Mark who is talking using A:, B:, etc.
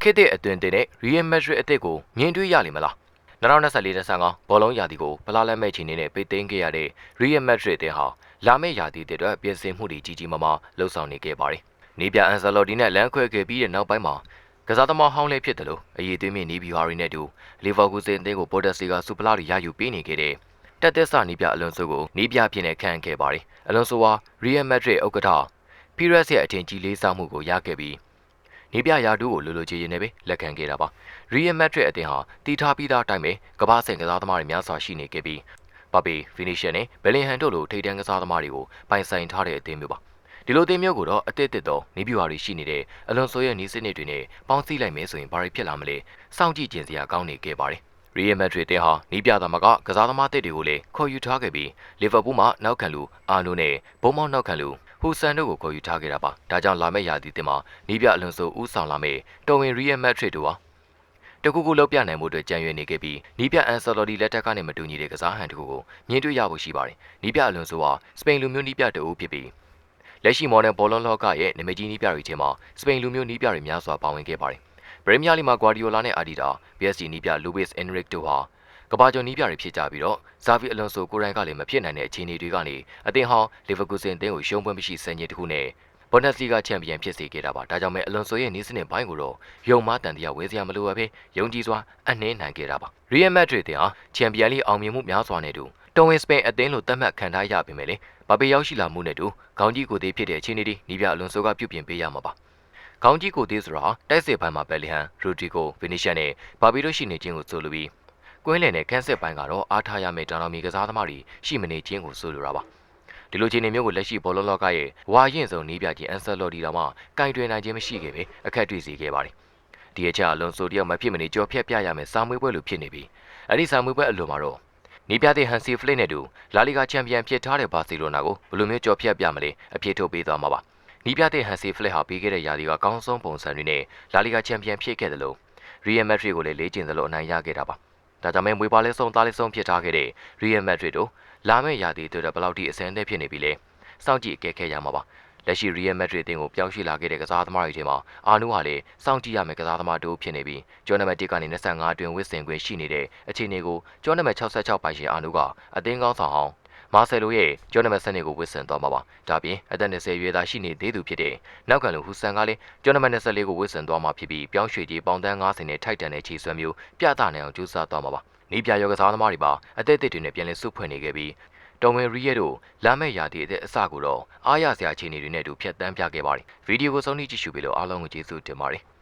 A: ခေတ်သစ်အတွင်းတင်တဲ့ Real Madrid အသစ်ကိုမြင်တွေ့ရလိမ့်မလား2024-25ဘောလုံးရာသီကိုဖလားလက်မဲ့ချီနေနဲ့ပိတ်သိမ်းခဲ့ရတဲ့ Real Madrid အသင်းဟာလာမယ့်ရာသီအတွက်ပြင်ဆင်မှုတွေကြီးကြီးမားမားလှုပ်ဆောင်နေခဲ့ပါတယ်။နီးပြအန်ဆာလော်တီနဲ့လမ်းခွဲခဲ့ပြီးတဲ့နောက်ပိုင်းမှာကစားသမားဟောင်းလေးဖြစ်တယ်လို့အရေးသွေးမြင့်နီးဗျူဟာရီနဲ့တူလီဗာပူးအသင်းကိုပေါ်တက်စီကစူပလာတွေရယူပေးနေခဲ့တဲ့တက်သက်စနီးပြအလွန်ဆိုကိုနီးပြဖြစ်နေခံခဲ့ပါတယ်။အလွန်ဆိုဟာ Real Madrid ဥက္ကဋ္ဌပီရက်စ်ရဲ့အထင်ကြီးလေးစားမှုကိုရခဲ့ပြီးနီးပြရာထူးကိုလိုလိုချေရင်နဲ့ပဲလက်ခံခဲ့တာပါ။ Real Madrid အသင်းဟာတီထားပြီးသားအတိုင်းပဲကမ္ဘာ့ဆင်ကစားသမားတွေများစွာရှိနေခဲ့ပြီးဘာပေဖီနီရှင်နဲ့ဘယ်လင်ဟန်တို့လိုထိပ်တန်းကစားသမားတွေကိုပိုင်ဆိုင်ထားတဲ့အသင်းမျိုးပါ။ဒီလိုအသင်းမျိုးကိုတော့အသစ်သောနီးဗျူဟာတွေရှိနေတဲ့အလွန်ဆိုရဲ့နီးစနစ်တွေနဲ့ပေါင်းစည်းလိုက်မယ်ဆိုရင်ဘာတွေဖြစ်လာမလဲစောင့်ကြည့်ကျင်စရာကောင်းနေခဲ့ပါတယ်။ Real Madrid အသင်းဟာနီးပြသမကကစားသမားတစ်တွေကိုလည်းခေါ်ယူထားခဲ့ပြီးလီဗာပူးမှာနောက်ခံလူအာနိုနဲ့ဘုံမောက်နောက်ခံလူဟူဆန်တို့ကိုခေါ်ယူထားခဲ့တာပါ။ဒါကြောင့်လာမယ့်ရာသီတင်မှာနီးပြအလွန်ဆိုဦးဆောင်လာမယ့်တော်ဝင် Real Madrid တို့ဟာတကူကူလောက်ပြနိုင်မှုအတွက်ကြံရွယ်နေခဲ့ပြီးနီးပြအန်ဆာလော်တီလက်ထက်ကနေမတူညီတဲ့ကစားဟန်တကူကိုမြင်တွေ့ရဖို့ရှိပါတယ်။နီးပြအလွန်ဆိုဟာစပိန်လူမျိုးနီးပြတအုပ်ဖြစ်ပြီးလက်ရှိမော်ဒန်ဘောလုံးလောကရဲ့နာမည်ကြီးနီးပြတွေထဲမှာစပိန်လူမျိုးနီးပြတွေများစွာပါဝင်ခဲ့ပါတယ်။ပရီးမီးယားလိမှာဂွာဒီယိုလာနဲ့အာဒီတာ PSG နီးပြလူးဝစ်အင်နရစ်တို့ဟာကဘာကျော်နီးပြတွေဖြစ်ကြပြီးတော့ဇာဗီအလွန်ဆိုကိုရိုင်းကလည်းမဖြစ်နိုင်တဲ့အခြေအနေတွေကနေအသင်းဟောင်းလီဗာပူးအသင်းကိုရှုံးပွဲမရှိစံချိန်တစ်ခုနဲ့ဘွန်ဒက်စ်လီဂါချန်ပီယံဖြစ်စေခဲ့တာပါ။ဒါကြောင့်မဲအလွန်ဆိုရဲ့နီးစနစ်ပိုင်းကိုတော့ယုံမတန်တရားဝဲစရာမလိုအပ်ဘဲယုံကြည်စွာအနှင်းနိုင်ခဲ့တာပါ။ Real Madrid တင်ဟာချန်ပီယံလိအောင်မြင်မှုများစွာနဲ့တူတော်ဝင်စပိန်အသင်းလိုသတ်မှတ်ခံထားရပေမဲ့လေဘာပေရောက်ရှိလာမှုနဲ့တူခေါင်းကြီးကိုသေးဖြစ်တဲ့အခြေအနေတွေနီးပြအလွန်ဆိုကပြုပြင်ပေးရမှာပါ။ခေါင်းကြီးကိုသေးဆိုတာတိုက်စစ်ပိုင်းမှာဘယ်လီဟန်ရိုဒရီဂိုဗီနီရှန်နဲ့ဘာဘီတို့ရှိနေခြင်းကိုဆိုလိုပြီးကွင်းလယ်နဲ့ခန်းစစ်ပိုင်းကတော့အားထားရမယ့်တာတော်မီကစားသမားတွေရှိမနေခြင်းကိုဆိုလိုတာပါ။ဒီလိုခြေနေမျိုးကိုလက်ရှိဘောလုံးလောကရဲ့ဝါရင်စုံနီးပြကြီးအန်ဆာလော်တီတော်မှကင်တွင်နိုင်ခြင်းမရှိခဲ့ပဲအခက်တွေ့စေခဲ့ပါတယ်။ဒီအချက်အလွန်ဆိုတယောက်မဖြစ်မနေကြော်ဖြတ်ပြရမယ်စာမွေးပွဲလိုဖြစ်နေပြီးအဲ့ဒီစာမွေးပွဲအလိုမှာတော့နီးပြတဲ့ဟန်စီဖလစ်နဲ့တူလာလီဂါချန်ပီယံဖြစ်ထားတဲ့ဘာစီလိုနာကိုဘယ်လိုမျိုးကြော်ဖြတ်ပြမလဲအဖြစ်ထုတ်ပေးသွားမှာပါ။နီးပြတဲ့ဟန်စီဖလစ်ဟာပြီးခဲ့တဲ့ရာသီကကောင်းဆုံးပုံစံတွေနဲ့လာလီဂါချန်ပီယံဖြစ်ခဲ့တယ်လို့ရီယယ်မက်ဒရစ်ကိုလည်းလေ့ကျင့်သလိုအနိုင်ရခဲ့တာပါ။ဒါကြောင့်မဲမွေးပါလဲဆုံးသားလဲဆုံးဖြစ်ထားခဲ့တဲ့ရီယယ်မက်ဒရစ်တို့လာမယ့်ရာသီအတွက်ဘယ်လောက်ထိအဆင်သင့်ဖြစ်နေပြီလဲစောင့်ကြည့်အကဲခတ်ရမှာပါ။လက်ရှိ Real Madrid အသင်းကိုပြောင်းရွှေ့လာခဲ့တဲ့ကစားသမားတွေထဲမှာအာနူဟာလည်းစောင့်ကြည့်ရမယ့်ကစားသမားတူဖြစ်နေပြီးကျော်နံပါတ်1ကနေ25အတွင်းဝစ်စင်ခွင့်ရှိနေတဲ့အခြေအနေကိုကျော်နံပါတ်66ပိုင်ရှင်အာနူကအသင်းကောင်းဆောင်ဟောင်းမာဆယ်လိုရဲ့ကျော်နံပါတ်7ကိုဝစ်ဆင်သွားမှာပါ။ဒါပြင်အသက်20ရွယ်သားရှိနေသေးသူဖြစ်တဲ့နောက်ကန်လူဟူဆန်ကလည်းကျော်နံပါတ်24ကိုဝစ်ဆင်သွားမှာဖြစ်ပြီးပြောင်းရွှေ့ကြီးပေါင်တန်း90နဲ့ထိုက်တန်တဲ့ခြေဆွဲမျိုးပြသနိုင်အောင်ကြိုးစားသွားမှာပါ။နီးပြရောကစားသမားတွေပါအသက်အသစ်တွေနဲ့ပြန်လည်စုဖွဲ့နေခဲ့ပြီးတော်ဝင်ရီယက်တို့လာမယ့်ရာသီအသစ်ကိုတော့အားရစရာအခြေအနေတွေနဲ့တူဖြတ်တန်းပြခဲ့ပါတယ်။ဗီဒီယိုကိုဆုံးဖြတ်ကြည့်ရှုပြီးလို့အားလုံးကိုကျေးဇူးတင်ပါတယ်။